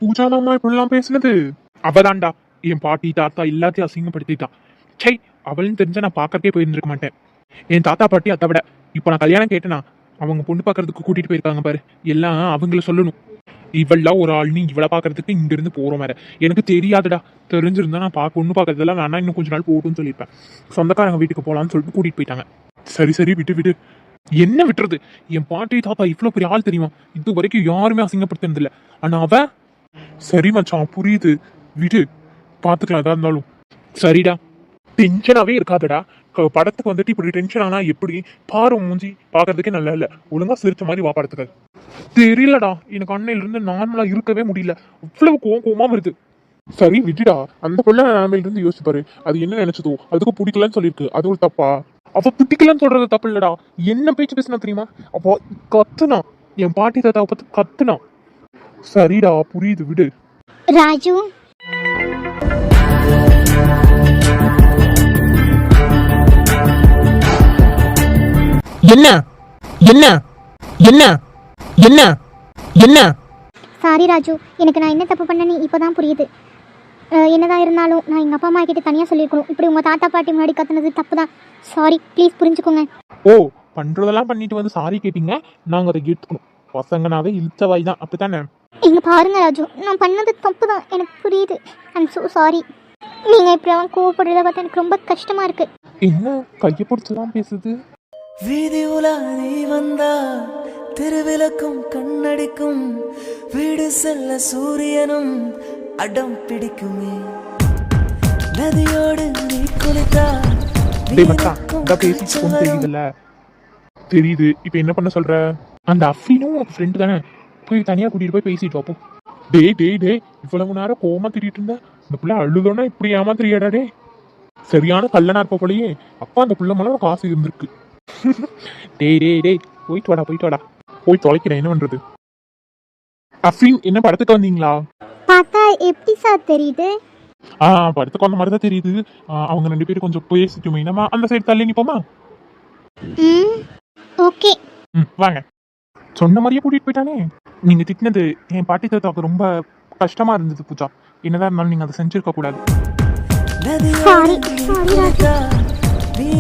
பூஜா மாமா இப்படிலாம் பேசுனது? அவதான்டா என் பாட்டி தாத்தா எல்லாத்தையும் அசிங்கப்படுத்திட்டான். சை, அவள்னு தெரிஞ்சா நான் பாக்கறதே போயிருந்திருக்க மாட்டேன். என் தாத்தா பாட்டி அதை விட இப்ப நான் கல்யாணம் கேட்டேனா அவங்க பொண்ணு பாக்குறதுக்கு கூட்டிட்டு போயிருக்காங்க பாரு, எல்லாம் அவங்கள சொல்லணும். இவள்லாம் ஒரு ஆள்னு இவளை பாக்குறதுக்கு இங்க இருந்து போறோம் வேற. எனக்கு தெரியாதுடா, தெரிஞ்சிருந்தா நான் ஒண்ணு பாக்குறதெல்லாம் வேணா, இன்னும் கொஞ்ச நாள் போட்டுன்னு சொல்லியிருப்பேன். சொந்தக்காரங்க வீட்டுக்கு போலான்னு சொல்லிட்டு கூட்டிட்டு போயிட்டாங்க. சரி சரி விட்டு விட்டு. என்ன விட்டுறது? என் பாட்டி தாத்தா இவ்வளவு பெரிய ஆள் தெரியுமா? இது வரைக்கும் யாருமே அசிங்கப்படுத்தினது இல்ல. ஆனா அவ சரி மச்சான், புரியுது, விடு, பாத்துக்கலாம் எதா இருந்தாலும். சரிடா, டென்ஷனாவே இருக்காதடா. படத்துக்கு வந்துட்டு இப்படி டென்ஷன் ஆனா எப்படி? பாரு மூஞ்சி பாக்குறதுக்கே நல்லா இல்ல. ஒழுங்கா சிரிச்ச மாதிரி வா படத்துக்கு. தெரியலடா, எனக்கு அன்னையில இருந்து நார்மலா இருக்கவே முடியல. அவ்வளவு கோவமா வருது. சரி விட்டுடா, அந்த பொண்ண நிலைமையில இருந்து யோசிச்சு பாரு. அது என்ன நினைச்சதோ அதுக்கு பிடிக்கலன்னு சொல்லிருக்கு, அது ஒரு தப்பா? அவ பிடிக்கலன்னு சொல்றது தப்பு இல்லடா. என்ன பேச்சு பேசினா தெரியுமா? அவ கத்துனா, என் பாட்டி தாத்தாவை பத்தி கத்துனா. சரிடா புரியுது, விடு. ராஜு, என்ன என்ன என்ன என்ன என்ன? சாரி ராஜு, எனக்கு நான் என்ன தப்பு பண்ணேன்னு இப்போதான் புரியுது. என்னதான் இருந்தாலும் நான் எங்கள் அப்பா அம்மா கிட்ட தனியாக சொல்லியிருக்கணும். இப்படி உங்கள் தாத்தா பாட்டி முன்னாடி கத்துனது தப்பு தான். சாரி, ப்ளீஸ் புரிஞ்சுக்கோங்க. ஓ, பண்றதெல்லாம் பண்ணிட்டு வந்து சாரி கேட்டீங்க, நாங்க அதை கேட்டுக்கணும். பசங்கனாவே இழுச்சவாய் தான், அப்படித்தானே? இங்கே பாருங்க ராஜு, நான் பண்ணது தப்பு தான், எனக்கு புரியுது. I'm so sorry. நீங்கள் இப்படி அவன் கோவப்படுறத பார்த்தா எனக்கு ரொம்ப கஷ்டமாக இருக்குது. என்ன கையை பிடிச்சதான் பேசுது? வீதி உலா நீ வந்தா திருவிளக்கும் கண்ணடிக்கும், வீடு செல்ல சூரியனும் அடம் பிடிக்குமே, நதியோடு நீ குளித்தா தெரியுதுல்ல? தெரியுது. இப்ப என்ன பண்ண சொல்ற? அந்த அஃபீனும் உனக்கு ஃப்ரெண்டு தானே, போய் தனியா கூட்டிட்டு போய் பேசிட்டு வாப்போ. டேய் டேய் டேய், இவ்வளவு நேரம் கோவமா திரிட்டு இருந்த, இந்த பிள்ளை அழுதோன்னா இப்படி ஏமாத்திரியாடா? டே, சரியான கல்லனா இருப்ப போலயே. அப்பா அந்த பிள்ளை மேல காசு இருந்திருக்கு. டேய் டேய் டேய், போயிட்டு வாடா போயிட்டு வாடா. போய் தொலைக்கிறேன், என்ன பண்றது? அஃபீன், என்ன படத்துக்கு வந்தீங்களா? பார்த்தா எப்படி சார் தெரியுது? படத்துக்கு வந்த மாதிரி தான் தெரியுது. அவங்க ரெண்டு பேரும் கொஞ்சம் பேசிட்டுமே, நம்ம அந்த சைடு தள்ளி நிப்போமா? ஓகே. வாங்க. சொன்ன மாதிரியே கூட்டிட்டு போயிட்டானே. நீங்க திட்டினது என் பாட்டி தாத்தாவுக்கு ரொம்ப கஷ்டமா இருந்தது பூஜா. என்னதான் இருந்தாலும் நீங்க அதை செஞ்சிருக்க கூடாது.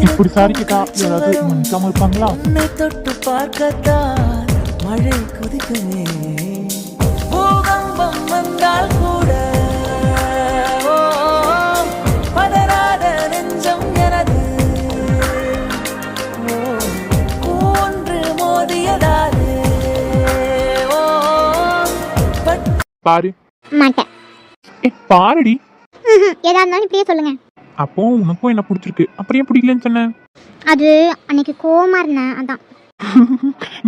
இப்படி சாரி கேட்டா யாராவது மன்னிக்காம இருப்பாங்களா? தொட்டு பார்க்கத்தான் மழை குதிக்குமே, பூகம்பம் வந்தால் கூட பதறாத நெஞ்சம் எனது, ஒன்று மோதியதாலே பாரு. மாட்டேன். பாருடி. எதா இருந்தாலும் இப்படியே சொல்லுங்க. அப்போ உனக்கும் என்ன பிடிச்சிருக்கு, அப்படியே பிடிக்கலன்னு சொன்ன? அது அன்னைக்கு கோவமா இருந்தேன், அதான்.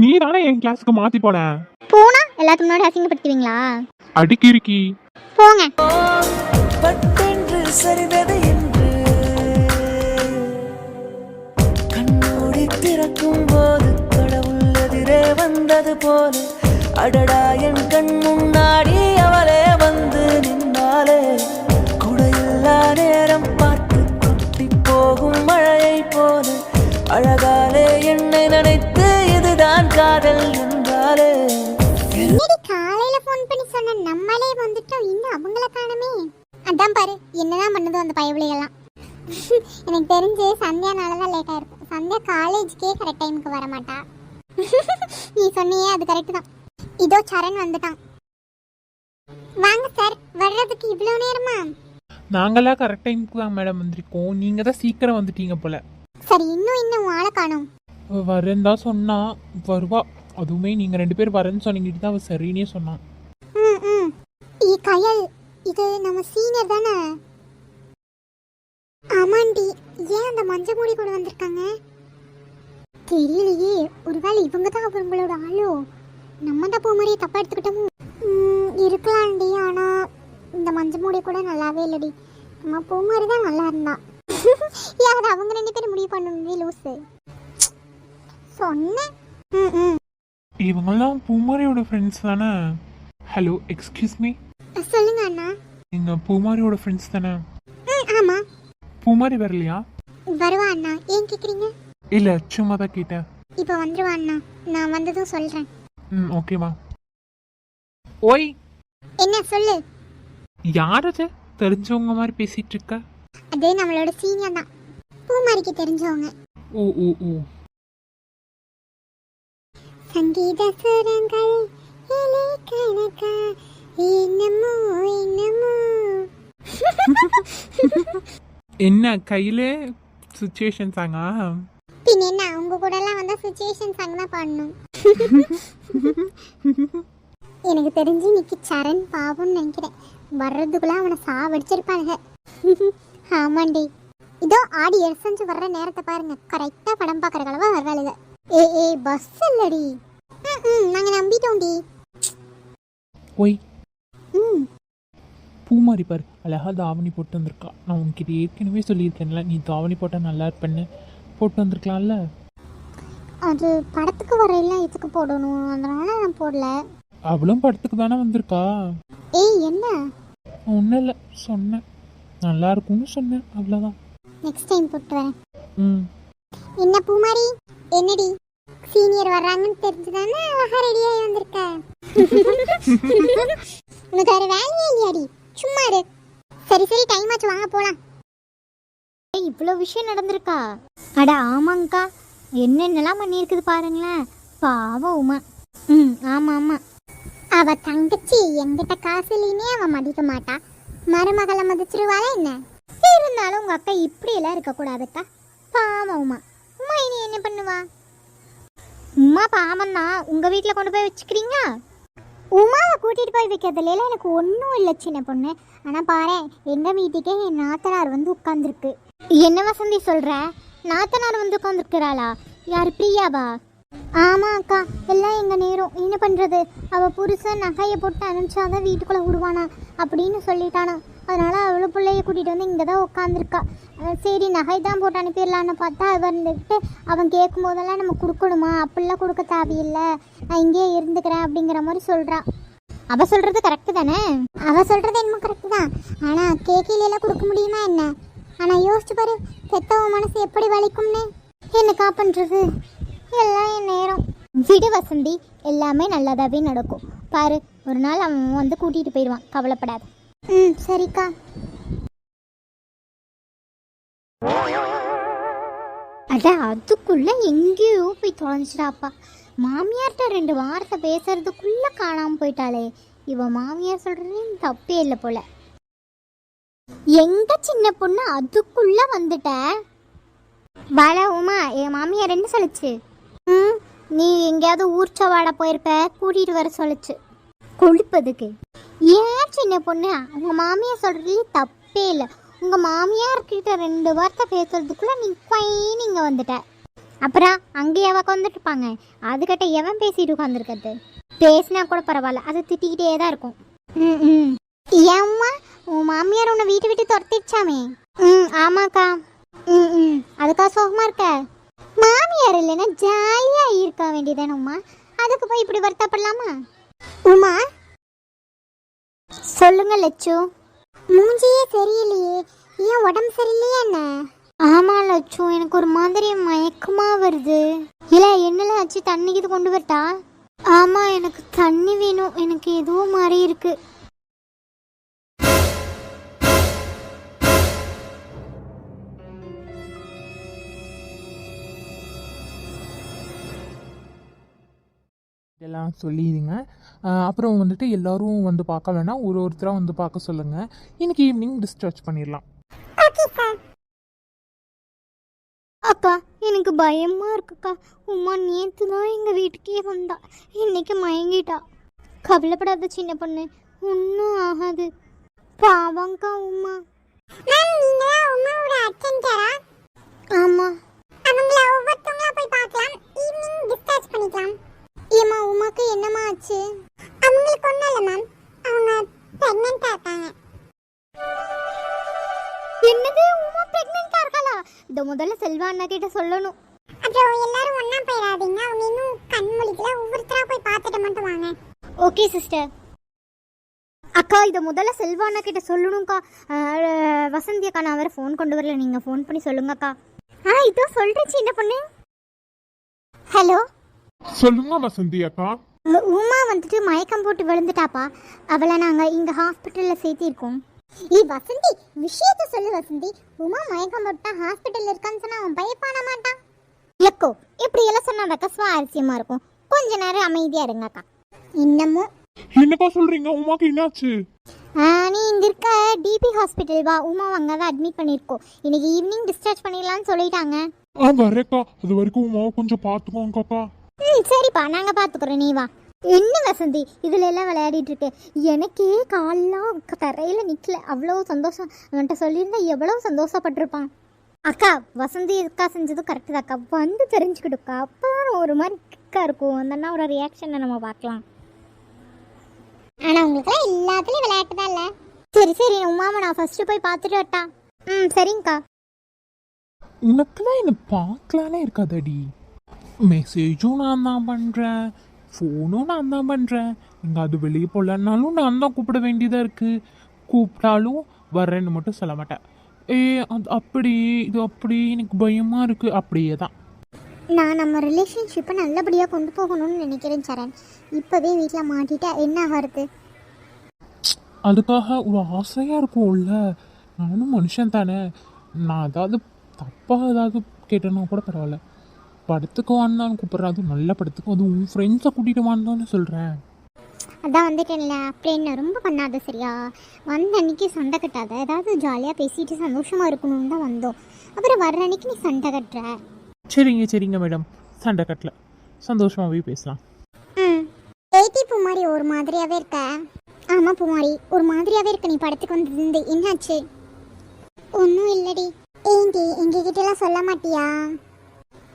நீ தானே என் கிளாஸுக்கு மாத்தி போன. போனா எல்லாத்துக்கு முன்னாடி அசிங்கப்படுத்துவீங்களா? அடிக்கிருக்கி போங்க. பட்டென்று சரிதது என்று கண்ணோடி திறக்கும் போது கடவுள் எதிரே வந்தது போல, அடடா என் கண் முன்னாடி அவளே வந்து நின்றாலே, குடையில்லா நேரம் பார்த்து கொட்டி போகும் மழையை போல, அழகாலே என்னை நினைத்து இதுதான் காதல் என்றாலே. காலையில போன் பண்ணி சொன்ன நம்மளே வந்துட்டோம், இன்னும் அவங்கள காணமே. அதான் பாரு என்னதான் பண்ணதோ அந்த பயவிலையெல்லாம். எனக்கு தெரிஞ்சு சந்தியானாலதான் லேட் ஆயிருக்கும். சந்தியா காலேஜுக்கே கரெக்ட் டைமுக்கு வர மாட்டா. நீ சொன்னியே அது கரெக்ட் தான். இதோ சரண் வந்துட்டான். வாங்க சார், வர்றதுக்கு இவ்வளவு நேரமா? நாங்களாம் கரெக்ட் டைமுக்கு தான் மேடம் வந்திருக்கோம், நீங்க தான் சீக்கிரம் வந்துட்டீங்க போல. சரி, இன்னும் ஆளை காணோம். வரேன்னு தான் சொன்னா, வருவா. அதுவுமே நீங்க ரெண்டு பேரும் வரேன்னு சொன்னீங்கிட்டு தான் அவ சரின்னே சொன்னான். கயல், இது நம்ம சீனியர் தானே? ஆமாண்டி, ஏன் அந்த மஞ்ச மூடி கூட வந்திருக்காங்க தெரியலையே. ஒருவேளை இவங்க தான் அவங்களோட ஆளோ? நம்ம தான் போ மாதிரியே தப்பா எடுத்துக்கிட்டோமோ? இருக்கலாம்டி, ஆனா இந்த மஞ்ச மூடி கூட நல்லாவே இல்லடி. நம்ம போ மாதிரி தான் நல்லா இருந்தா. யாராவது அவங்க ரெண்டு பேரும் முடிவு பண்ணணும் லூசு சொன்ன. இவங்கெல்லாம் பூமாரியோட ஃப்ரெண்ட்ஸ் தானே? Hello, excuse me. சொல்லுங்க அண்ணா. நீங்க பூமாரியோட ஃப்ரெண்ட்ஸ் தானே? ஆமா. பூமாரி வரலையா? வருவா அண்ணா, ஏன் கேக்குறீங்க? இல்ல, சும்மா தான் கேட்டேன். இப்போ வந்துருவா அண்ணா, நான் வந்ததும் சொல்றேன். ஓகேவா? ஓய், என்ன சொல்லு. யார் அது தெரிஞ்சவங்க மாதிரி பேசிட்டு இருக்க? அது நம்மளோட சீனியர் தான், பூமாரிக்கு தெரிஞ்சவங்க. ஓ ஓ ஓ. சங்கீத சுரங்கள் இலை கணக்கா என்னமோ என்னமோ. என்ன கையில சுச்சுவேஷன் சாங்கா? பின் என்ன, உங்க கூட எல்லாம் வந்தா சுச்சுவேஷன் சாங் தான் பாடணும். எனக்கு தெரிஞ்சு இன்னைக்கு சரண் பாவம்னு நினைக்கிறேன். வர்றதுக்குள்ள அவனை சாவடிச்சிருப்பானுங்க. ஆமாண்டி, இதோ ஆடி எரிசஞ்சு வர்ற நேரத்தை பாருங்க, கரெக்டா படம் பாக்குற கலவா வர்றாளுங்க. ஏ பஸ் இல்லடி. நாங்க நம்பிட்டோம்டி. ஓய் ம் பூமாரி பாரு, அழகா தாவணி போட்டு வந்திருக்கா. நான் உன்கிட்ட ஏற்கனவே சொல்லியிருக்கேன்ல, நீ தாவணி போட்டால் நல்லா இருப்பேன்னு. போட்டு வந்திருக்கலாம்ல. அது படத்துக்கு வரையெல்லாம் இதுக்கு போடணும், அதனால நான் போடல. அவளும் படத்துக்கு தானே வந்திருக்கா. ஏய் என்ன, ஒன்றும் இல்லை, சொன்னேன் நல்லா இருக்கும்னு சொன்னேன், அவ்வளோதான். நெக்ஸ்ட் டைம் போட்டு வரேன். ம். என்ன பூமாரி, என்னடி சீனியர் வர்றாங்கன்னு தெரிஞ்சுதானே அழகா ரெடியாகி வந்திருக்க. உனக்கு வேற வேலையே இல்லையாடி, சும்மா இரு. சரி சரி, டைம் ஆச்சு, வாங்க போலாம். இவ்வளோ விஷயம் நடந்திருக்கா? அட ஆமாங்கக்கா, என்னென்னலாம் பண்ணியிருக்குது பாருங்களேன், பாவம் உமா. ஆமாம் ஆமாம், அவ தங்கச்சி எங்கிட்ட காசு இல்லைன்னே அவன் மதிக்க மாட்டா, மருமகளை மதிச்சிருவாளா என்ன? இருந்தாலும் உங்க அக்கா இப்படி எல்லாம் இருக்கக்கூடாதுக்கா, பாவம் உமா. உமா இனி என்ன பண்ணுவா? உமா பாவம் தான், உங்க வீட்டில் கொண்டு போய் வச்சுக்கிறீங்க. உமாவை கூட்டிட்டு போய் வைக்கிறதுல எனக்கு ஒன்றும் இல்லை சின்ன பொண்ணு. ஆனால் பாரு, எங்கள் வீட்டுக்கே என் நாத்தனார் வந்து உட்காந்துருக்கு. என்ன வசந்தி சொல்கிற? நாத்தனார் வந்து உட்காந்துருக்கிறாளா? யார், பிரியாவா? ஆமாம் அக்கா, எல்லாம் எங்கள் நேரம், என்ன பண்ணுறது? அவள் புருஷன் நகையை போட்டு அனுப்பிச்சாதான் வீட்டுக்குள்ளே விடுவானா அப்படின்னு சொல்லிட்டானா. அதனால் அவளை பிள்ளைய கூட்டிகிட்டு வந்து இங்கே தான் உட்காந்துருக்கா. சரி நகை தான் போட்டு அனுப்பிடலான்னு பார்த்தா அவன் இருந்துக்கிட்டு அவன் கேட்கும் போதெல்லாம் நம்ம கொடுக்கணுமா? அப்படிலாம் கொடுக்க தேவையில்லை, நான் இங்கேயே இருந்துக்கிறேன் அப்படிங்கிற மாதிரி சொல்கிறான். அவள் சொல்கிறது கரெக்டு தானே? அவள் சொல்கிறது என்னமோ கரெக்டு தான், ஆனால் கேட்கலாம் கொடுக்க முடியுமா என்ன? ஆனால் யோசிச்சு பாரு, பெத்தவன் மனசு எப்படி வலிக்கும்னு. என்னக்கா பண்ணுறது? எல்லாம் என் நேரம். விடு வசந்தி, எல்லாமே நல்லதாகவே நடக்கும். பாரு, ஒரு நாள் அவன் வந்து கூட்டிகிட்டு போயிடுவான், கவலைப்படாது. சரிக்கா. அட அதுக்குள்ள எங்கேயோ போய் தொலைஞ்சிடாப்பா. மாமியார்கிட்ட 2 வார்த்தை பேசுறதுக்குள்ள காணாமல் போயிட்டாளே. இவன் மாமியார் சொல்றது தப்பே இல்லை போல. எங்க சின்ன பொண்ணு அதுக்குள்ள வந்துட்ட? வள உமா, என் மாமியார் என்ன சொல்லுச்சு? நீ எங்கேயாவது ஊர்ச்சவாட போயிருப்ப, கூட்டிட்டு வர சொல்லுச்சு. கொழுப்பதுக்கு ஏன் சின்ன பொண்ணு? உங்க மாமியார் சொல்றது தப்பே இல்லை. உங்க மாமியார்கிட்ட 2 வார்த்தை பேசுறதுக்குள்ள நீ நீங்க வந்துட்ட. அப்புறம் அங்கேயே உட்காந்துட்டு இருப்பாங்க, அதுக்கிட்ட எவன் பேசிட்டு உட்காந்துருக்கிறது? பேசினா கூட பரவாயில்ல, அது திட்டிக்கிட்டே தான் இருக்கும். ஏம்மா, உன் மாமியார் உன்னை வீட்டு விட்டு துரத்திடுச்சாமே? ஆமாக்கா. அதுக்காக சோகமா இருக்க? மாமியார் இல்லைன்னா ஜாலியா இருக்க வேண்டியதானே உமா, அதுக்கு போய் இப்படி வருத்தப்படலாமா? உமா சொல்லுங்க லட்சு. மூஞ்சியே சரியில்லையே, ஏன் உடம்பு சரியில்லையா என்ன? ஆமா லட்சு, எனக்கு ஒரு மாதிரி மயக்கமா வருது. இல்ல என்னல ஆச்சு, தண்ணிக்கு இது கொண்டு வரட்டா? ஆமா, எனக்கு தண்ணி வேணும், எனக்கு ஏதோ மாதிரி இருக்கு. இதெல்லாம் சொல்லிடுங்க. அப்புறம் வந்துட்டு எல்லாரும் வந்து பார்க்க வேணாம், ஒருத்தராக வந்து பார்க்க சொல்லுங்கள். இன்னைக்கு ஈவினிங் டிஸ்சார்ஜ் பண்ணிடலாம். அக்கா எனக்கு பயமா இருக்குக்கா. உமா நேற்று தான் எங்கள் வீட்டுக்கே வந்தா, இன்னைக்கு மயங்கிட்டா. கவலைப்படாத சின்ன பொண்ணு, ஒன்றும் ஆகாது. பாவங்கா உமா. ஆமா, அவங்கள ஒவ்வொருத்தவங்களா போய் பார்க்கலாம், ஈவினிங் டிஸ்சார்ஜ் பண்ணிக்கலாம். ஏமா உமாக்கு என்னமா ஆச்சு? அவங்களுக்கு ஒன்றும் இல்லை மேம், அவங்க ப்ரெக்னெண்ட்டாக இருக்காங்க. என்னது, உமா ப்ரெக்னெண்ட்டாக இருக்காளா? இதை முதல்ல செல்வா அண்ணா கிட்ட சொல்லணும். அப்புறம் எல்லாரும் ஒன்றா போயிடாதீங்க, அவங்க இன்னும் கண் முழிக்கல, ஒவ்வொருத்தராக போய் பார்த்துட்டு மட்டும் வாங்க. Okay sister. அக்கா இதை முதல்ல செல்வா அண்ணா கிட்ட சொல்லணும்க்கா. வசந்தி அக்கா நான் வேறு ஃபோன் கொண்டு வரல, நீங்கள் ஃபோன் பண்ணி சொல்லுங்கக்கா. இதோ சொல்கிறேன் சின்ன பொண்ணு. ஹலோ சொல்லுங்க வசந்தி அக்கா. உமா வந்துட்டு மயக்கம் போட்டு விழுந்துட்டாப்பா. அவளை நாங்கள் இங்கே ஹாஸ்பிட்டலில் சேர்த்திருக்கோம். வசந்தி, விஷயத்த சொல்லு வசந்தி. உமா மயக்கம் போட்டா ஹாஸ்பிட்டல் இருக்கான்னு சொன்னா அவன் பயப்பட மாட்டான். எக்கோ இப்படி எல்லாம் சொன்னா வெக்க சுவாரஸ்யமா இருக்கும். கொஞ்ச நேரம் அமைதியா இருங்கக்கா. இன்னமும் என்னக்கா சொல்றீங்க? உமாக்கு என்னாச்சு? நீ இங்க இருக்க டிபி ஹாஸ்பிட்டல் வா. உமா அங்கே தான் அட்மிட் பண்ணியிருக்கோம். இன்னைக்கு ஈவினிங் டிஸ்சார்ஜ் பண்ணிடலான்னு சொல்லிட்டாங்க. வரேக்கா. அது வரைக்கும் உமாவை கொஞ்சம் பார்த்துக்கோங்கக்கா. சரிப்பா, நாங்கள் பார்த்துக்குறோம், நீ வா. என்ன வசந்தி இதில் எல்லாம் விளையாடிட்டு இருக்கு? எனக்கே காலெலாம் தரையில் நிற்கல. அவ்வளோ சந்தோஷம். அவன்கிட்ட சொல்லியிருந்தா எவ்வளோ சந்தோஷப்பட்டிருப்பான். அக்கா, வசந்தி அக்கா செஞ்சதும் கரெக்டு தான் அக்கா. வந்து தெரிஞ்சுக்கிடுக்கா. அப்போ ஒரு மாதிரி கிக்காக இருக்கும். அந்த அண்ணாவோட ரியாக்ஷனை நம்ம பார்க்கலாம். ஆனால் உங்களுக்குலாம் எல்லாத்துலேயும் விளையாட்டு தான் இல்லை? சரி சரி, உமாவை நான் ஃபஸ்ட்டு போய் பார்த்துட்டு வரட்டா? சரிங்கக்கா. உனக்குலாம் என்னை பார்க்கலானே இருக்காதடி. மெசேஜும் நான் தான் பண்ணுறேன், ஃபோனும் நான் தான் பண்ணுறேன். எங்காவது வெளியே போகலன்னாலும் நான் தான் கூப்பிட வேண்டியதாக இருக்குது. கூப்பிட்டாலும் வரேன்னு மட்டும் சொல்ல மாட்டேன். அது அப்படி இது அப்படி எனக்கு பயமாக இருக்குது. அப்படியே தான் நான் நம்ம ரிலேஷன்ஷிப்பை நல்லபடியாக கொண்டு போகணும்னு நினைக்கிறேன் சரண். இப்போவே வீட்டில் மாட்டிட்டா என்ன ஆகிறது? அதுக்காக ஒரு ஆசையாக இருக்கும்ல. நானும் மனுஷன் தானே. நான் ஏதாவது தப்பாக ஏதாவது கேட்டேன்னா கூட பரவாயில்ல. படத்துக்கு வான்னு கூப்பிட்றேன். அதுவும் நல்ல படத்துக்கு. அதுவும் உன் ஃப்ரெண்ட்ஸை கூட்டிகிட்டு வான்னு சொல்கிறேன். அதான் வந்துட்டேன்ல. அப்படி என்ன ரொம்ப பண்ணாத சரியா? வந்த அன்னைக்கு சண்டை கட்டாத. ஏதாவது ஜாலியாக பேசிட்டு சந்தோஷமாக இருக்கணும்னு தான் வந்தோம். அப்புறம் வர்ற அன்னைக்கு நீ சண்டை கட்டுற. சரிங்க மேடம், சண்டை கட்டல. சந்தோஷமாகவே பேசலாம். ஏடி பூமாரி ஒரு மாதிரியாகவே இருக்க. ஆமாம் பூமாரி, ஒரு மாதிரியாகவே இருக்க. நீ படத்துக்கு வந்திருந்து என்னாச்சு? ஒன்றும் இல்லடி. ஏண்டி எங்ககிட்டலாம் சொல்ல மாட்டியா?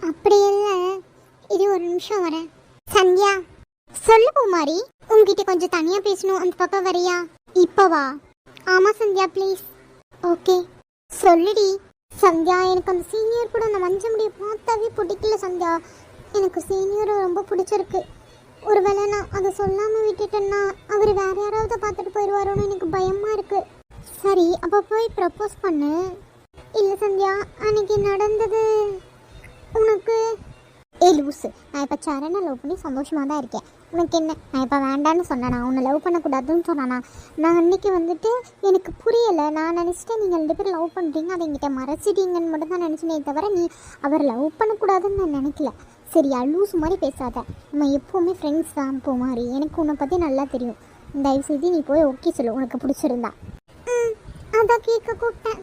அப்படி இல்லை. இது ஒரு நிமிஷம் வரேன். சந்தியா சொல்லு பூமாரி. உங்ககிட்ட கொஞ்சம் தனியாக பேசணும். அந்த பக்கம் வரியா? இப்போ வா. ஆமாம் சந்தியா ப்ளீஸ். ஓகே சொல்லுடி. சந்தியா, எனக்கு அந்த சீனியர் கூட அந்த மஞ்சள் முடியை பார்த்தாவே பிடிக்கல சந்தியா. எனக்கு சீனியரை ரொம்ப பிடிச்சிருக்கு. ஒருவேளை நான் அதை சொல்லாமல் விட்டுட்டேன்னா அவர் வேற யாராவது பார்த்துட்டு போயிடுவாரோன்னு எனக்கு பயமாக இருக்கு. சரி, அப்போ போய் ப்ரப்போஸ் பண்ணு. இல்லை சந்தியா, அன்னைக்கு நடந்தது உனக்கு லூஸு. நான் இப்போ சரணை லவ் பண்ணி சந்தோஷமாக தான் இருக்கேன். உனக்கு என்ன? நான் இப்போ வேண்டான்னு சொன்னேனா? உன்னை லவ் பண்ணக்கூடாதுன்னு சொன்னானா? நான் அன்றைக்கி வந்துட்டு எனக்கு புரியலை. நான் நினச்சிட்டேன் நீங்கள் 2 பேரும் லவ் பண்ணுறீங்க, அதை என்கிட்ட மறைச்சிட்டீங்கன்னு மட்டும் தான் நினச்சினே தவிர நீ அவர் லவ் பண்ணக்கூடாதுன்னு நான் நினைக்கல. சரியா? லூஸ் மாதிரி பேசாத. நம்ம எப்போவுமே ஃப்ரெண்ட்ஸ் தான் மாதிரி. எனக்கு உன்னை பற்றி நல்லா தெரியும். தயவுசெய்து நீ போய் ஓகே சொல்லு உனக்கு பிடிச்சிருந்தா. அதான் கேட்க கூப்பிட்டேன்.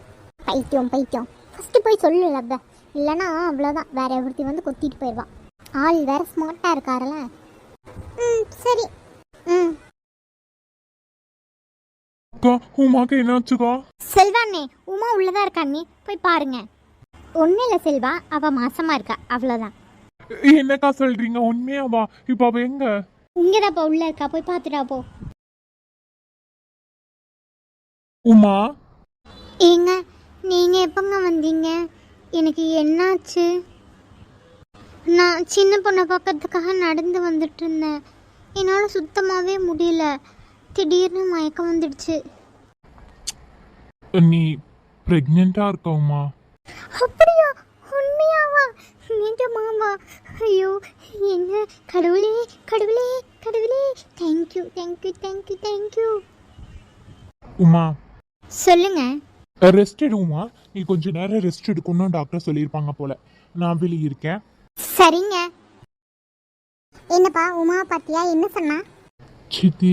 பைத்தியம் ஃபஸ்ட்டு போய் சொல்லு லப்ப. இல்லைன்னா அவ்வளோதான், வேற ஒருத்தி வந்து கொத்திட்டு போயிடுவான். ஆள் வேற ஸ்மார்ட்டாக இருக்காருல்ல. சரி. உமாக்கு என்னாச்சுக்கா? செல்வாண்ணே, உமா உள்ளதா இருக்காண்ணே, போய் பாருங்க. ஒன்றும் இல்லை செல்வா, அவள் மாசமாக இருக்கா, அவ்வளோதான். என்னக்கா சொல்றீங்க? உண்மையாவா? இப்போ அவ எங்க? இங்கேதான்ப்பா உள்ள இருக்கா, போய் பார்த்துட்டா போ. உமா, ஏங்க நீங்கள் எப்போங்க வந்தீங்க? எனக்கு என்னாச்சு? நான் சின்ன பொண்ணை பார்க்கறதுக்காக நடந்து வந்துட்டு இருந்தேன். என்னால் சுத்தமாகவே முடியல. திடீர்னு மயக்கம் வந்துடுச்சு. நீ பிரெக்னெண்டா இருக்க உமா? அப்படியா? உண்மையாவா? நிஜமாவா? ஐயோ, என்ன கடவுளே கடவுளே கடவுளே. தேங்க்யூ. உமா சொல்லுங்க. ரெஸ்ட் எடு உமா. நீ கொஞ்ச நேரம் ரெஸ்ட் எடுக்கணும்னு டாக்டர் சொல்லியிருப்பாங்க போல. நான் வெளியே இருக்கேன். சரிங்க. என்னப்பா உமா பாத்தியா? என்ன சொன்னா? சித்தி.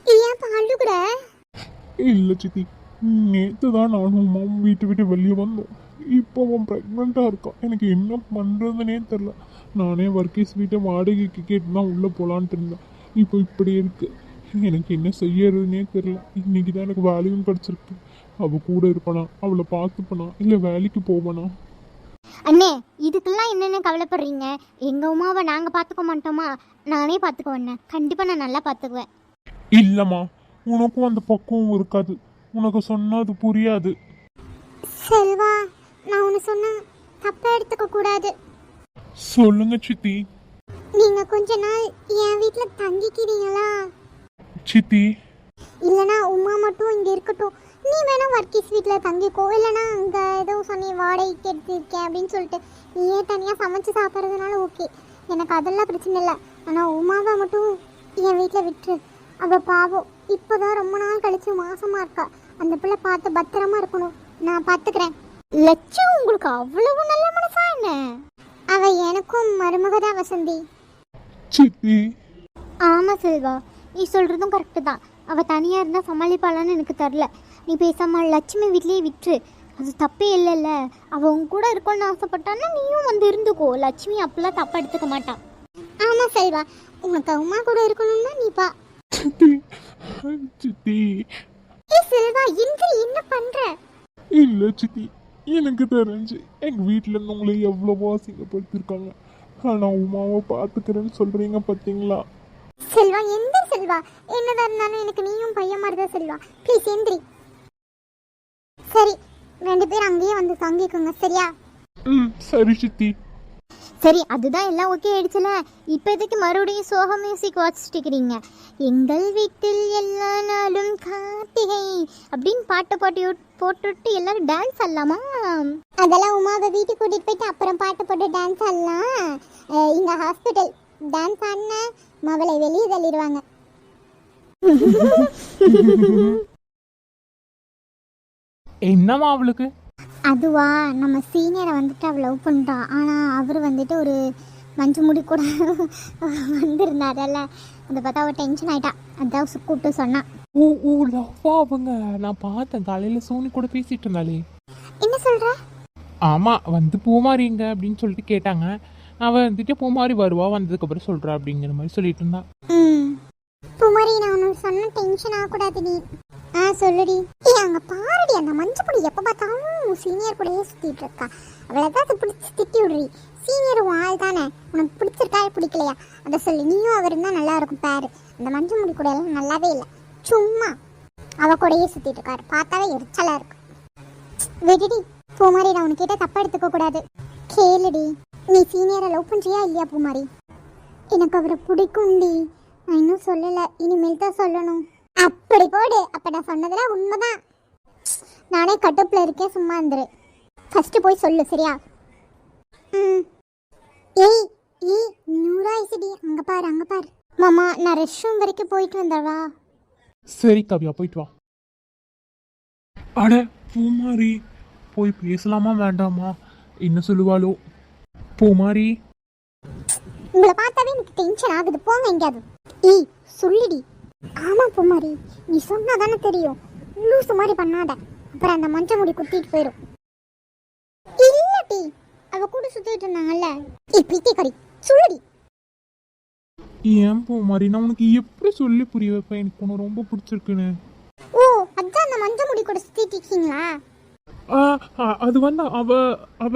ஏன் பாலுகுற? இல்லை சித்தி, நேற்று தான் நானும் உமாவும் வீட்டு விட்டு வெளியே வந்தோம். இப்போ அவன் ப்ரெக்னெண்ட்டாக இருக்கான். எனக்கு என்ன பண்ணுறதுனே தெரில. நானே வர்க்கீஸ் வீட்டை வாடகைக்கு கேட்டு தான் உள்ளே போகலான்ட்டு இருந்தேன். இப்போ இப்படி இருக்கு. எனக்கு என்ன செய்யறதுனே தெரில. இன்னைக்கு தான் எனக்கு வேலையும் கிடச்சிருக்கு. அவள் கூட இருப்பானா, அவளை பார்த்துப்பனா, இல்லை வேலைக்கு போவானா? அண்ணே, இதுக்கெல்லாம் என்னென்ன கவலைப்படுறீங்க? எங்கள் உமாவை நாங்கள் பார்த்துக்க மாட்டோமா? நானே பார்த்துக்குவேன். கண்டிப்பாக நான் நல்லா பார்த்துக்குவேன். இல்லைம்மா, உனக்கும் அந்த பக்குவம் இருக்காது. உனக்கு சொன்னா அது புரியாது. செல்வா, நான் ஒன்று சொன்ன தப்பாக எடுத்துக்க கூடாது. சொல்லுங்க சித்தி. நீங்கள் கொஞ்ச நாள் என் வீட்டில் தங்கிக்கிறீங்களா? சித்தி, இல்லைனா உமா மட்டும் இங்கே இருக்கட்டும். நீ வேணா வர்க்கீஸ் வீட்டில் தங்கிக்கோ. இல்லைனா அங்கே ஏதோ சொன்னி வாடகைக்கு எடுத்துருக்கேன் அப்படின்னு சொல்லிட்டு நீயே தனியாக சமைச்சு சாப்பிட்றதுனால ஓகே. எனக்கு அதெல்லாம் பிரச்சனை இல்லை. ஆனா உமாவை மட்டும் என் வீட்டில் விட்டுரு. அவ பாவம் இப்போதான் ரொம்ப நாள் கழிச்சு மாசமா இருக்கா. அந்த பிள்ளை பார்த்து பத்திரமா இருக்கணும். நான் பார்த்துக்கிறேன். லட்சம் உங்களுக்கு அவ்வளவு நல்ல மனசா என்ன? அவ எனக்கும் மருமகதான் வசந்தி. சித்தி ஆமா செல்வா, நீ சொல்றதும் கரெக்டு தான். அவ தனியா இருந்தா சமாளிப்பாளான்னு எனக்கு தெரியல. நீ பேசாம லட்சுமி வீட்லயே விட்டுரு. அது தப்பே இல்லைல்ல. அவ உங்க கூட இருக்கணும்னு ஆசைப்பட்டான்னா நீயும் வந்து இருந்துக்கோ. லட்சுமி அப்பெல்லாம் தப்பா எடுத்துக்க மாட்டான். ஆமா செல்வா, உனக்கு உமா கூட இருக்கணும்னா நீ பா. சித்தி சித்தி ஏய் செல்வா, இன்று என்ன பண்ற? இல்ல சித்தி, எனக்கு தெரிஞ்சு எங்க வீட்டுல இருந்து உங்களை எவ்வளவோ அசிங்கப்படுத்திருக்காங்க. ஆனா உமாவை பாத்துக்கிறேன்னு சொல்றீங்க பாத்தீங்களா? செல்வா எந்த செல்வா? என்னதான் இருந்தாலும் எனக்கு நீயும் பையன் மாதிரி தான் செல்வா. ப்ளீஸ் எந்திரி. சரி, 2 பேரும் அங்கேயே வந்து தங்கிக்கோங்க, சரியா? சரி சித்தி. சரி, அதுதான் எல்லாம் ஓகே ஆயிடுச்சுல. இப்போ எதுக்கு மறுபடியும் சோக மியூசிக் வாசிச்சுட்டு இருக்கிறீங்க? எங்கள் வீட்டில் எல்லா நாளும் கார்த்திகை அப்படின்னு பாட்டு போட்டுட்டு எல்லாரும் டான்ஸ் ஆடலாமா? அதெல்லாம் உமாவை வீட்டுக்கு கூட்டிட்டு போயிட்டு அப்புறம் பாட்டு போட்டு டான்ஸ் ஆடலாம். இங்க ஹாஸ்பிட்டல் டான்ஸ் ஆடின மவளை வெளியே தள்ளிடுவாங்க. என்னமா அவளுக்கு? அதுவா, நம்ம சீனியரை வந்துட்டு அவள் லவ் பண்ணிட்டான். ஆனால் அவர் வந்துட்டு ஒரு மஞ்சு முடி கூட வந்திருந்தாரல்ல, அதை பார்த்தா அவள் டென்ஷன் ஆயிட்டா. அதான் கூப்பிட்டு சொன்னான். ஓ ஓ லவ்வா அவங்க? நான் பார்த்தேன், காலையில சோனி கூட பேசிட்டு இருந்தாளே. என்ன சொல்ற? ஆமா, வந்து பூமாரிங்க அப்படின்னு சொல்லிட்டு கேட்டாங்க. அவன் வந்துட்டு பூமாரி வருவா, வந்ததுக்கு அப்புறம் சொல்றா அப்படிங்கிற மாதிரி சொல்லிட்டு இருந்தா. பூமாரி, நான் உனக்கு சொன்ன டென்ஷன் ஆகக்கூடாது நீ. சொல்லுடி. அங்க பாருடி, அந்த மஞ்சப்பொடி எப்ப பார்த்தாலும் சீனியர் கூடயே சுத்திட்டு இருக்கா. அவளை ஏதாவது பிடிச்சி திட்டி விடுறி. சீனியர் ஆள் தானே, உனக்கு பிடிச்சிருக்கா பிடிக்கலையா அதை சொல்லு. நீயும் அவர் இருந்தா நல்லா இருக்கும் பாரு. அந்த மஞ்சள் முடி கூட எல்லாம் நல்லாவே இல்லை. சும்மா அவ கூடயே சுத்திட்டு இருக்காரு, பார்த்தாவே எரிச்சலா இருக்கு. விடுடி பூமாரி, நான் உனக்கிட்ட தப்பா எடுத்துக்க கூடாது. கேளுடி, நீ சீனியரை லவ் பண்றியா இல்லையா பூமாரி? எனக்கு அவரை பிடிக்கும்டி. நான் இன்னும் சொல்லலை, இனிமேல் தான் சொல்லணும். அப்படி போடு. அப்ப நான் சொன்னதெல்லாம் உண்மைதான். நானே கட்டுப்புல இருக்கேன், சும்மா இருந்துரு. ஃபர்ஸ்ட் போய் சொல்லு, சரியா? ஏய் ஏய், நூறாயிசுடி. அங்க பாரு, அங்க பாரு. மாமா, நான் ரெஸ்ட் ரூம் வரைக்கும் போயிட்டு வந்தவா. சரி கவ்யா, போயிட்டு வா. அட பூமாரி, போய் பேசலாமா வேண்டாமா? என்ன சொல்லுவாளோ பூமாரி? உங்களை பார்த்தாவே எனக்கு டென்ஷன் ஆகுது. போங்க எங்கேயாவது. ஏய் சொல்லுடி. ஆமா பூமாரி, நீ சொன்னாதானே தெரியும். லூசு மாதிரி பண்ணாத, அப்புறம் அந்த மஞ்சள் முடி குத்திட்டு போயிடும். இல்லடி, அவ கூட சுத்திட்டு இருந்தாங்கல்ல. இப்படி கறி சொல்லுடி. ஏன் பூமாரி, நான் உனக்கு எப்படி சொல்லி புரிய வைப்பேன் எனக்கு உன்னை ரொம்ப பிடிச்சிருக்குன்னு? ஓ, அதான் அந்த மஞ்சள் முடி கூட சுத்திட்டு இருக்கீங்களா? அது வந்து அவ அவ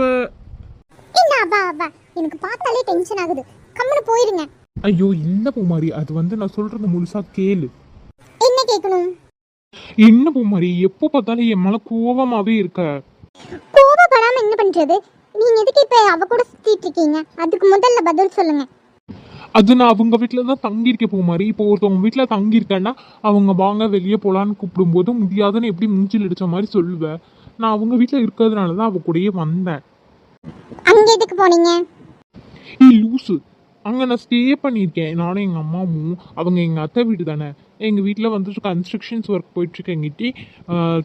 என்ன அவ அவ? எனக்கு பார்த்தாலே டென்ஷன் ஆகுது. கம்முனு போயிருங்க. ஐயோ இல்ல பூமாரி, அது வந்து நான் சொல்றது முழுசா கேளு. என்ன கேட்கணும்? என்ன பூமாரி, எப்போ பார்த்தாலும் என் மேல கோவமாவே இருக்க. கோவப்படாம என்ன பண்றது? நீங்க எதுக்கு இப்ப அவ கூட சுத்திட்டு இருக்கீங்க? அதுக்கு முதல்ல பதில் சொல்லுங்க. அது நான் அவங்க வீட்டுல தான் தங்கியிருக்க பூமாரி. இப்போ ஒருத்தவங்க வீட்டுல தங்கியிருக்கேன்னா அவங்க வாங்க வெளியே போலான்னு கூப்பிடும் போது முடியாதுன்னு எப்படி மூஞ்சில் அடிச்ச மாதிரி சொல்லுவேன். நான் அவங்க வீட்டுல இருக்கிறதுனாலதான் அவ கூடயே வந்தேன். அங்க எதுக்கு போனீங்க? லூசு, அங்கே நான் ஸ்டே பண்ணியிருக்கேன். நானும் எங்கள் அம்மாவும். அவங்க எங்கள் அத்தை வீடு தானே. எங்கள் வீட்டில் வந்துட்டு கன்ஸ்ட்ரக்ஷன்ஸ் ஒர்க் போயிட்டுருக்கங்கிட்டி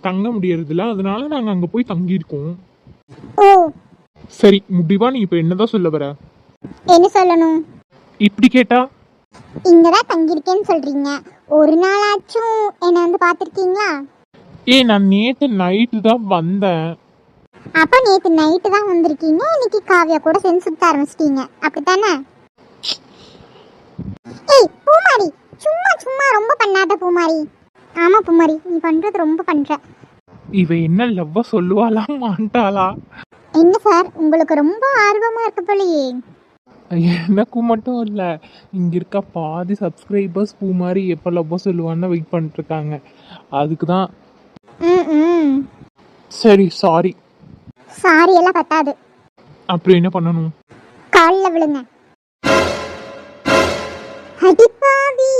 தங்க முடியறதில்ல. அதனால நாங்கள் அங்கே போய் தங்கியிருக்கோம். ஓ சரி முடிவா, நீ இப்போ என்னதான் சொல்ல வர? என்ன சொல்லணும்? இப்படி கேட்டா? இங்கதான் தங்கியிருக்கேன்னு சொல்றீங்க. ஒரு நாளாச்சும் என்ன வந்து பார்த்துருக்கீங்களா? நான் நேற்று நைட்டு தான் வந்தேன். அப்ப நேற்று நைட்டு தான் வந்திருக்கீங்க. இன்னைக்கு காவியா கூட சேர்ந்து சுத்த ஆரம்பிச்சிட்டீங்க, அப்படித்தானே? ஏய் பூமாரி, சும்மா சும்மா ரொம்ப பண்ணாத பூமாரி. ஆமா பூமாரி, நீ பண்றது ரொம்ப பண்ற. இவ என்ன லவ்வா சொல்லுவாளா மாட்டாளா? என்ன சார், உங்களுக்கு ரொம்ப ஆர்வமா இருக்கு போலயே. எனக்கும் மட்டும் இல்லை, இங்கே இருக்க பாதி சப்ஸ்கிரைபர்ஸ் பூமாரி எப்போ லவ்வா சொல்லுவான்னு வெயிட் பண்ணிட்டு இருக்காங்க. அதுக்கு தான். சரி சாரி. சாரி எல்லாம் பத்தாது. அப்புறம் என்ன பண்ணணும்? காலில் விழுங்க. அடிப்பாவி,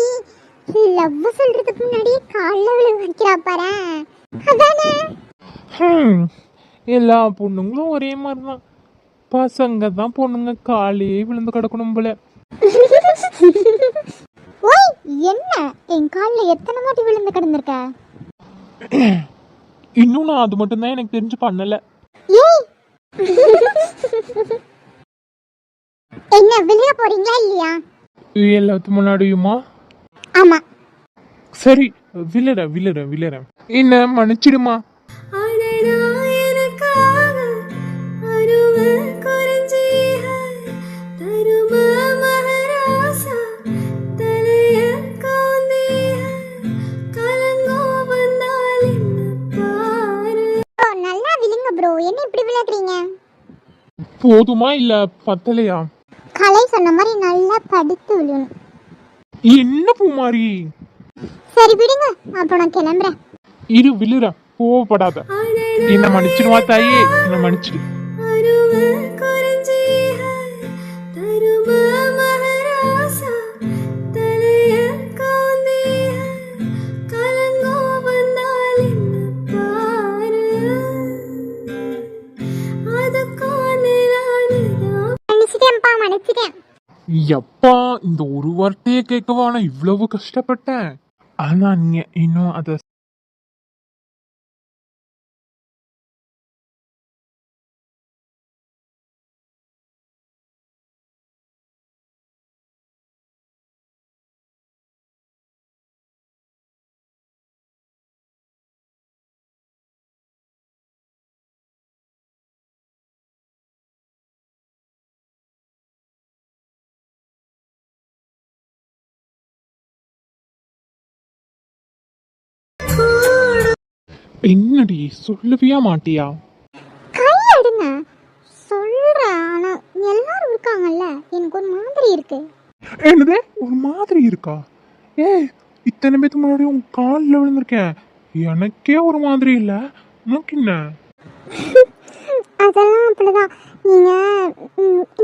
லவ் சொல்றதுக்கு முன்னாடி காலில் விழு வைக்கிறா பாரு. அதானே? எல்லா பொண்ணுங்களும் ஒரே மாதிரி தான். பசங்க தான் பொண்ணுங்க காலே விழுந்து கிடக்கணும் போல. ஓய் என்ன என் காலில் எத்தனை வாட்டி விழுந்து கிடந்திருக்க? இன்னும் நான் அது மட்டும்தான் எனக்கு தெரிஞ்சு பண்ணல. ஏய் என்ன விழுக போறீங்களா இல்லையா? எல்லாத்து முன்னாடியுமா? ஆமா. சரி, விழுறேன். என்ன மன்னிச்சிடுமா? அடடா எனக்காக அருமை குறிஞ்சிக தரும மகராசா தலைய கவுந்தீக கலங்கோ வந்தால் என்ன பாரு. ஓ, நல்லா விழுங்க ப்ரோ. என்ன இப்படி விழுகிறீங்க? போதுமா இல்ல பத்தலையா? கலை சொன்ன மாதிரி நல்லா படித்து விழணும். என்ன பூமாரி? சரி விடுங்க, அப்போ நான் கிளம்புறேன். இரு விழுறேன், கோவப்படாத. என்ன மன்னிச்சிடுமா தாயே, என்ன மன்னிச்சிடு. அருமை குறிஞ்சிக தரும மகராசா தலைய கவுந்தீக கலங்கோ வந்தால் என்ன பாரு. அதுக்கான நானுதான் மன்னிச்சிட்டேன்ப்பா, மன்னிச்சிட்டேன். எப்பா இந்த ஒரு வார்த்தையை கேட்கவா நான் இவ்வளவு கஷ்டப்பட்டேன். ஆனா நீங்க இன்னும் அத என்னடி சொல்லவியா மாட்டியா? கை எடுங்க. சொல்றேன், ஆனா எல்லாரும் இருக்காங்கல்ல, எனக்கு ஒரு மாதிரி இருக்கு. என்னது ஒரு மாதிரி இருக்கா? ஏ, இத்தனை பேத்துக்கு முன்னாடி உன் காலில் விழுந்திருக்கேன், எனக்கே ஒரு மாதிரி இல்ல, உனக்கு என்ன? அதெல்லாம் அப்படிதான். நீங்க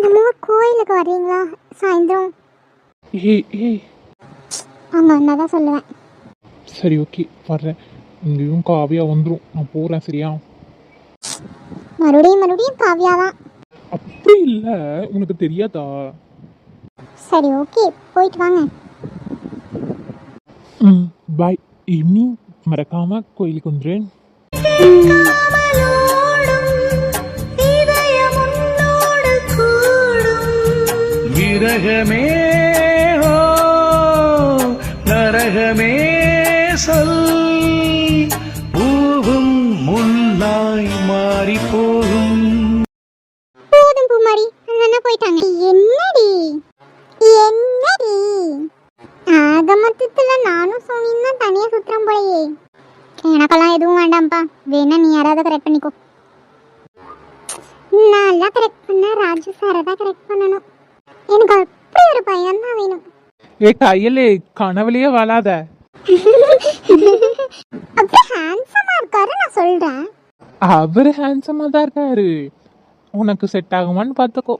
நம்ம கோயிலுக்கு வர்றீங்களா சாயந்தரம்? ஏய் ஏய், அங்க வந்தாதான் சொல்லுவேன். சரி ஓகே வர்றேன். இங்கேயும் காவியா வந்துடும், நான் போகிறேன் சரியா? மறுபடியும் காவியாதான். அப்படி இல்லை, உனக்கு தெரியாதா? சரி ஓகே, போயிட்டு வாங்க. ம் பாய். ஈவினிங் மறக்காம கோயிலுக்கு வந்துடுறேன். விரகமே ஓ நரகமே சொல் பூவும் முன்னாய் மாறி போகும். போதும் பூமாரி, அண்ணா போயிட்டாங்க. என்னடி ஆக மொத்தத்துல நானும் சோனியும் தான் தனியா சுத்துறோம் போலயே. எனக்கெல்லாம் எதுவும் வேண்டாம்ப்பா, வேணா நீ யாராவது கரெக்ட் பண்ணிக்கோ. நல்லா கரெக்ட் பண்ணா ராஜு சாரை தான் கரெக்ட் பண்ணணும். எனக்கு அப்படி ஒரு பையன் தான் வேணும். ஏ கையிலே கனவுலயே வளாத. அப்படி ஹேண்ட்ஸமா இருக்காரு நான் சொல்றேன். அவரு ஹேண்ட்ஸமா தான் இருக்காரு, உனக்கு செட் ஆகுமான்னு பார்த்துக்கோ.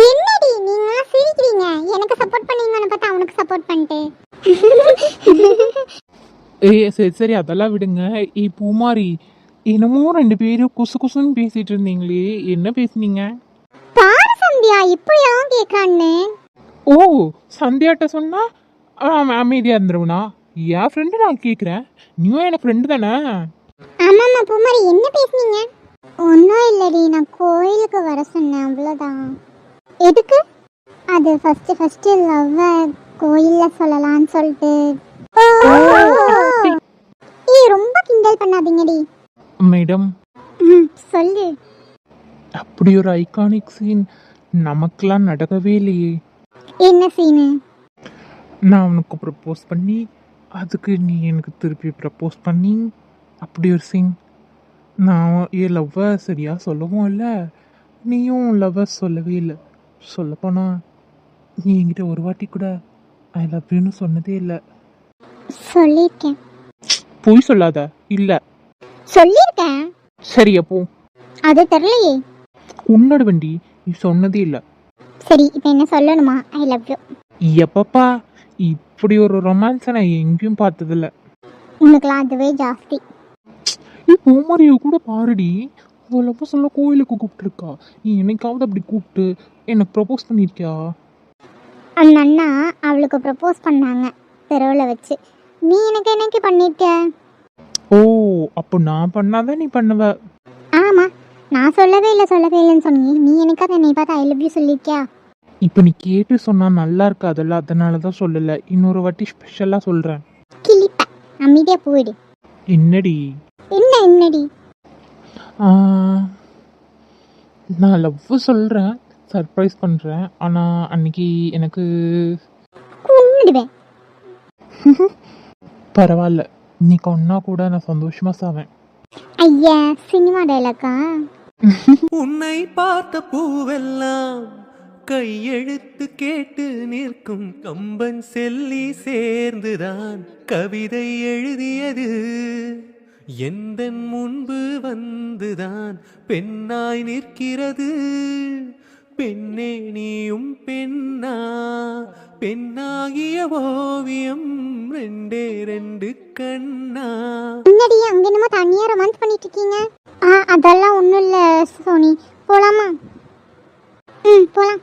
என்னடி நீங்க சிரிக்கிறீங்க? எனக்கு சப்போர்ட் பண்ணீங்கன்னு பார்த்தா அவனுக்கு சப்போர்ட் பண்ணிட்டு. ஏய் சரி சரி அதெல்லாம் விடுங்க. ஏய் பூமாரி, என்னமோ ரெண்டு பேரும் குசு குசுன்னு பேசிட்டு இருந்தீங்களே, என்ன பேசுனீங்க? பாரு சந்தியா இப்படியெல்லாம் கேட்கான்னு. ஓ, சந்தியாட்ட சொன்னா அமைதியா இருந்துருவனா? என் ஃப்ரெண்டு நான் கேட்குறேன், நீயும் எனக்கு ஃப்ரெண்டு தானே? ஆமாம்மா பூமாரி, என்ன பேசுனீங்க? ஒன்றும் இல்லடி, நான் கோயிலுக்கு வர சொன்னேன், அவ்வளோதான். எதுக்கு? அது ஃபர்ஸ்ட் லவ்வை கோயிலில் சொல்லலான்னு சொல்லிட்டு. ஏய் ரொம்ப கிண்டல் பண்ணாதீங்கடி. மேடம், சொல்லு. அப்படி ஒரு ஐகானிக் சீன் நமக்கெல்லாம் நடக்கவே இல்லையே. என்ன சீனு? நான் உனக்கு ப்ரப்போஸ் பண்ணி அதுக்கு நீ எனக்கு திருப்பி ப்ரப்போஸ் பண்ணி, அப்படி ஒரு சீன். நான் என் லவ்வை சரியாக சொல்லவும் இல்லை, நீயும் லவ்வை சொல்லவே இல்லை. சொல்லப்போனா நீ என்கிட்ட ஒரு வாட்டி கூட ஐ லவ் யூன்னு சொன்னதே இல்லை. சொல்லியிருக்கேன். பொய் சொல்லாத. இல்லை சொல்லியிருக்கேன். சரி அப்போ அது தெரியலையே. உன்னோட வண்டி நீ சொன்னதே இல்லை. சரி இப்போ என்ன சொல்லணுமா? I love you. எப்பப்பா, இப்படி ஒரு ரொமான்ஸை நான் எங்கேயும் பார்த்ததில்ல. உனக்குலாம் அதுவே ஜாஸ்தி. நீ பூமாரியை கூட பாருடி, அவளப்போ சொல்ல கோயிலுக்கு கூப்பிட்டுருக்கா. நீ என்னைக்காவது அப்படி கூப்பிட்டு எனக்கு ப்ரப்போஸ் பண்ணியிருக்கியா? அந்த அண்ணா அவளுக்கு ப்ரப்போஸ் பண்ணாங்க தெருவில் வச்சு. நீ எனக்கு என்னைக்கு பண்ணிருக்க? ஓ, அப்போ நான் பண்ணாதான் நீ பண்ணுவ. ஆமாம், நான் சொல்லவே இல்லைன்னு சொன்னீங்க. நீ எனக்காக என்னை பார்த்து ஐ லவ் யூ சொல்லியிருக்கியா? இப்போ நீ கேட்டு சொன்னா நல்லா இருக்காதுல்ல, அதனால தான் சொல்லலை. இன்னொரு வாட்டி ஸ்பெஷலாக சொல்கிறேன். கிளிப்ப அமைதியாக போயிடு. என்னடி? என்னடி? நான் லவ் சொல்கிறேன், சர்ப்ரைஸ் பண்ணுறேன். ஆனால் அன்னைக்கு எனக்கு கொன்னுடுவேன். பரவாயில்ல, இன்னைக்கு ஒன்றா கூட நான் சந்தோஷமாக சாவேன். ஐயா, சினிமா டைலாக்கா? உன்னை பார்த்த பூவெல்லாம் கையெழுத்து கேட்டு நிற்கும் கம்பன் செல்லி சேர்ந்துதான் கவிதை எழுதியது. எந்தன் முன்பு வந்துதான் பெண்ணாய் நிற்கிறது. பெண்ணே நீயும் பெண்ணா, பெண்ணாகிய ஓவியம் ரெண்டே ரெண்டு கண்ணா. என்னடி அங்க என்னமோ தனியா ரொமான்ஸ் பண்ணிட்டு இருக்கீங்க? அதெல்லாம் ஒண்ணும் இல்ல சோனி. போலாமா? போலாம்.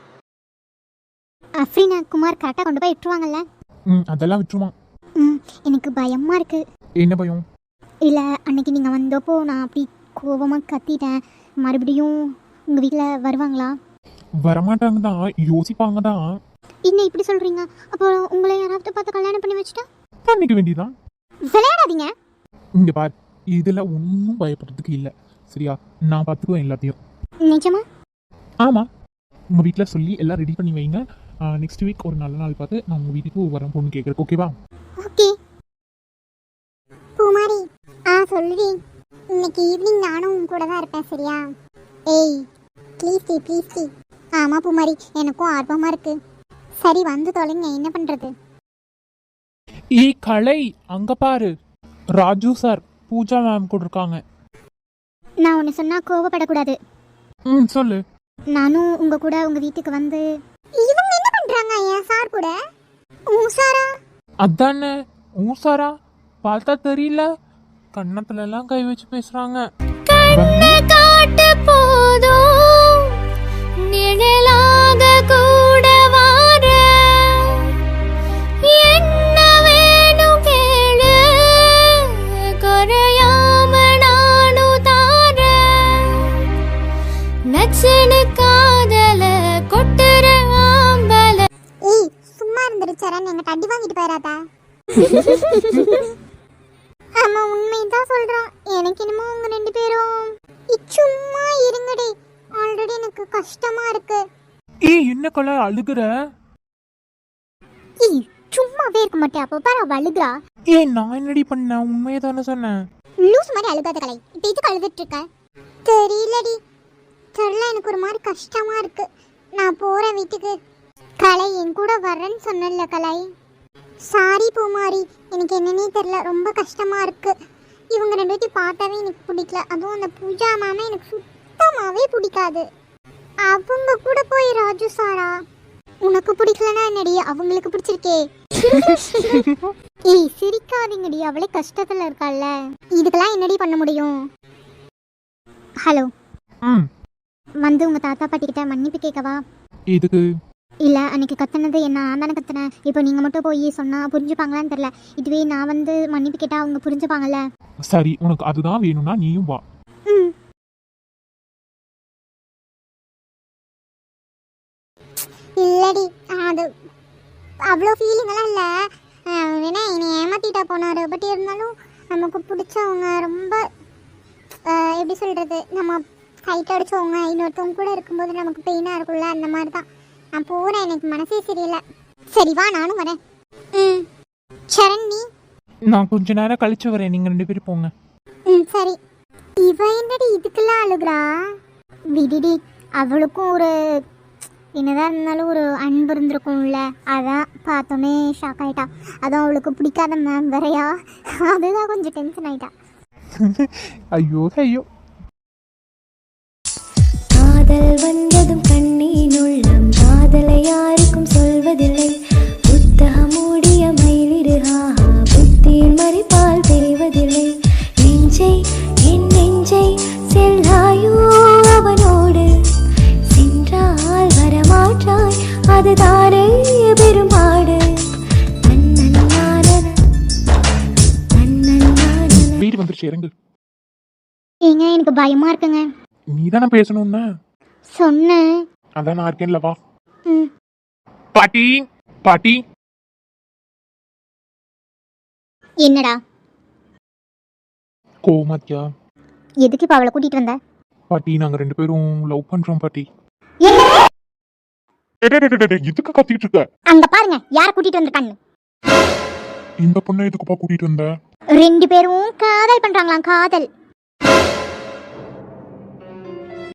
அஃப்ரீனா குமார் கரெக்டாக கொண்டு போய் விட்டுருவாங்கல்ல? அதெல்லாம் விட்டுருவான். எனக்கு பயமா இருக்கு. என்ன பயம்? இல்லை, அன்னைக்கு நீங்கள் வந்தப்போ நான் அப்படி கோபமாக கத்திட்டேன். மறுபடியும் உங்கள் வீட்டில் வருவாங்களா? வரமாட்டாங்க தான், யோசிப்பாங்க தான். என்ன இப்படி சொல்கிறீங்க? அப்போ உங்களை யாராவது பார்த்து கல்யாணம் பண்ணி வச்சுட்டா? பண்ணிக்க வேண்டியதான். விளையாடாதீங்க. இங்கே பார், இதில் ஒன்றும் பயப்படுறதுக்கு இல்லை, சரியா? நான் பார்த்துக்குவேன் எல்லாத்தையும். நிஜமா? ஆமாம், உங்கள் வீட்டில் சொல்லி எல்லாம் ரெடி பண்ணி வைங்க. நெக்ஸ்ட் வீக் ஒரு நல்ல நாள் பார்த்து நான் உங்கள் வீட்டுக்கு வரேன் பொண்ணு கேட்குறேன், ஓகேவா? ஓகே. பூமாரி, சொல்லுடி. இன்னைக்கு ஈவினிங் நானும் உன் கூட தான் இருப்பேன், சரியா? ஏய் ப்ளீஸ் டி. ஆமாம் பூமாரி, எனக்கும் ஆர்வமாக இருக்கு. சரி வந்து தொலைங்க, என்ன பண்ணுறது? கலை, அங்கே பாரு, ராஜு சார் பூஜா மேம் கூட இருக்காங்க. நான் ஒன்று சொன்னால் கோவப்படக்கூடாது. சொல்லு. நானும் உங்கள் கூட உங்கள் வீட்டுக்கு வந்து. இவங்க என்ன பண்ணுறாங்க என் சார் கூட? ஊசாரா? அதானே ஊசாரா, பார்த்தா தெரியல, கண்ணத்துல எல்லாம் கை வச்சு பேசுறாங்க. காட்டு போதும் நிழலாக கூட வார, என்ன வேணும் கேளு, குறையாம நானும் தார, நச்சனு காதல கொட்டுற ஆம்பல. ஏய் சும்மா இருந்துருச்சாரன், எங்க தட்டி வாங்கிட்டு போயிடாதா? ஆமா, உண்மைதான் சொல்றான். எனக்கு என்னமோ உங்க ரெண்டு பேரும் சும்மா இருங்கடி. ஆல்ரெடி எனக்கு கஷ்டமா இருக்கு. என்ன கலை அழுகுற? சும்மாவே இருக்க மாட்டே, அப்ப பாரு அவ அழுகுறா. நான் என்னடி பண்ண? உண்மையை தானே சொன்னேன். லூஸ் மாதிரி அழுகாத கலை. இப்ப இதுக்கு அழுதுட்டு இருக்க? தெரியலடி, தெரியல, எனக்கு ஒரு மாதிரி கஷ்டமா இருக்கு. நான் போறேன் வீட்டுக்கு. கலை என் கூட வரேன்னு சொன்னல கலை. சாரி பூமாரி, எனக்கு என்னன்னே தெரியல, ரொம்ப கஷ்டமா இருக்கு. இவங்க ரெண்டு பேர்த்தையும் பார்த்தாவே எனக்கு பிடிக்கல. அதுவும் அந்த பூஜா மேமே எனக்கு சுத்தமாவே பிடிக்காது. அவங்க கூட போய் ராஜு சாரா, உனக்கு பிடிக்கலன்னா என்னடி, அவங்களுக்கு பிடிச்சிருக்கே. ஏய் சிரிக்காதீங்கடி, அவளே கஷ்டத்துல இருக்கால. இதுக்கெல்லாம் என்னடி பண்ண முடியும்? ஹலோ, வந்து உங்க தாத்தா பாட்டி கிட்ட மன்னிப்பு கேட்கவா? இதுக்கு இல்லை, அன்னைக்கு கத்துனது என்ன, நான் தானே கத்துனேன். இப்போ நீங்கள் மட்டும் போய் சொன்னால் புரிஞ்சுப்பாங்களான்னு தெரில. இதுவே நான் வந்து மன்னிப்பு கேட்டால் அவங்க புரிஞ்சுப்பாங்கல்ல. சரி, உனக்கு அதுதான் வேணும்னா நீயும் வா. இல்லடி, அது அவ்வளோ ஃபீலிங்கெல்லாம் இல்லை. வேணா என்னை ஏமாத்திட்டா போனார். பட் இருந்தாலும் நமக்கு பிடிச்சவங்க ரொம்ப எப்படி சொல்கிறது, நம்ம சைட் அடிச்சவங்க இன்னொருத்தவங்க கூட இருக்கும்போது நமக்கு பெயினாக இருக்கும்ல, அந்த மாதிரி தான். நான் போறேன், எனக்கு மனசே சரியில்லை. சரி வா, நானும் வரேன். சரண் நீ? நான் கொஞ்ச நேரம் கழிச்சு வரேன், நீங்க ரெண்டு பேரும் போங்க. சரி. இவ என்னடி இதுக்கெல்லாம் அழுகுறா? விடிடி, அவளுக்கும் ஒரு என்னதான் இருந்தாலும் ஒரு அன்பு இருந்திருக்கும்ல, அதான் பார்த்தோன்னே ஷாக் ஆயிட்டா. அதான் அவளுக்கு பிடிக்காத மேம் வரையா, அதுதான் கொஞ்சம் டென்ஷன் ஆயிட்டா. ஐயோ ஐயோ. காதல் வந்ததும் கண்ணீன் உள்ளம், காதலை யாருக்கும் சொல்வதில்லை. புத்தகம் மூடிய மயிலிடு, புத்தியில் மறிப்பால் தெரிவதில்லை. நெஞ்சை என் நெஞ்சை செல்லாயோ அவனோடு, சென்றால் வரமாற்றாய், அதுதானே வந்துருச்சு இறங்கு. ஏங்க எனக்கு பயமா இருக்குங்க. நீ தானே பேசணும்னா சொன்னேன். அதான் நான் இருக்கேன்ல, வா. ம். பாட்டி பாட்டி என்னடா கோமாத்தியா? எதுக்கு இப்ப அவளை கூட்டிட்டு வந்த? பாட்டி நாங்க 2 பேரும் லவ் பண்றோம் பாட்டி. என்ன? எதுக்கு கத்திட்டு இருக்க? அங்க பாருங்க யார கூட்டிட்டு வந்திருக்கான்னு. இந்த பொண்ணை எதுக்குப்பா கூட்டிட்டு வந்த? 2 பேரும் காதல் பண்றாங்களாம், காதல்.